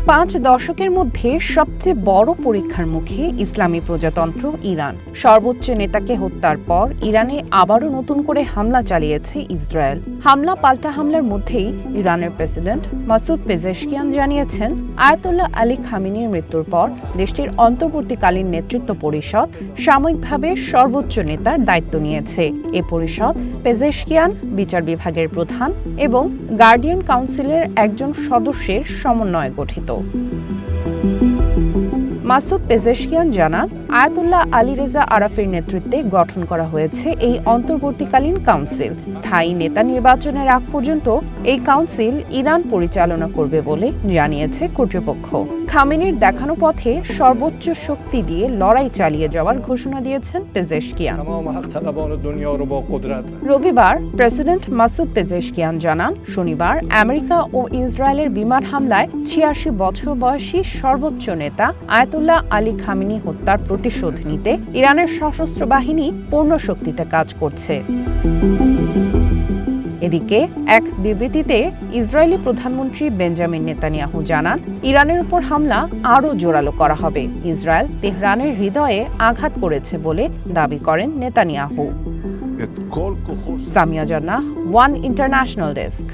পাঁচ দশকের মধ্যে সবচেয়ে বড় পরীক্ষার মুখে ইসলামী প্রজাতন্ত্র ইরান। সর্বোচ্চ নেতাকে হত্যার পর ইরানে আবারও নতুন করে হামলা চালিয়েছে ইসরায়েল। হামলা পাল্টা হামলার মধ্যেই ইরানের প্রেসিডেন্ট মাসুদ পেজেশকিয়ান জানিয়েছেন, আয়াতুল্লাহ আলী খামেনির মৃত্যুর পর দেশটির অন্তর্বর্তীকালীন নেতৃত্ব পরিষদ সাময়িকভাবে সর্বোচ্চ নেতার দায়িত্ব নিয়েছে। এ পরিষদ পেজেশকিয়ান, বিচার বিভাগের প্রধান এবং গার্ডিয়ান কাউন্সিলের একজন সদস্যের সমন্বয়ে গঠিত। মাসুদ পেজেশকিয়ান জানান, আয়াতুল্লাহ আলী রেজা আরাফির নেতৃত্বে গঠন করা হয়েছে এই অন্তর্বর্তীকালীন কাউন্সিল। স্থায়ী নেতা নির্বাচনের আগ পর্যন্ত এই কাউন্সিল ইরান পরিচালনা করবে বলে জানিয়েছে কর্তৃপক্ষ। খামেনির দেখানো পথে সর্বোচ্চ শক্তি দিয়ে লড়াই চালিয়ে যাওয়ার ঘোষণা দিয়েছেন পেজেশকিয়ান। রবিবার প্রেসিডেন্ট মাসুদ পেজেশকিয়ান জানান, শনিবার আমেরিকা ও ইসরায়েলের বিমান হামলায় ৮৬ বছর বয়সী সর্বোচ্চ নেতা আয়াতুল্লাহ আলী খামেনি হত্যার প্রতিশোধ নিতে ইরানের সশস্ত্র বাহিনী পূর্ণ শক্তিতে কাজ করছে। এদিকে এক বিবৃতিতে ইসরায়েলি প্রধানমন্ত্রী বেঞ্জামিন নেতানিয়াহু জানান, ইরানের উপর হামলা আরও জোরালো করা হবে। ইসরায়েল তেহরানের হৃদয়ে আঘাত করেছে বলে দাবি করেন নেতানিয়াহু। সামিয়া জান্নাহ, ওয়ান ইন্টারন্যাশনাল ডেস্ক।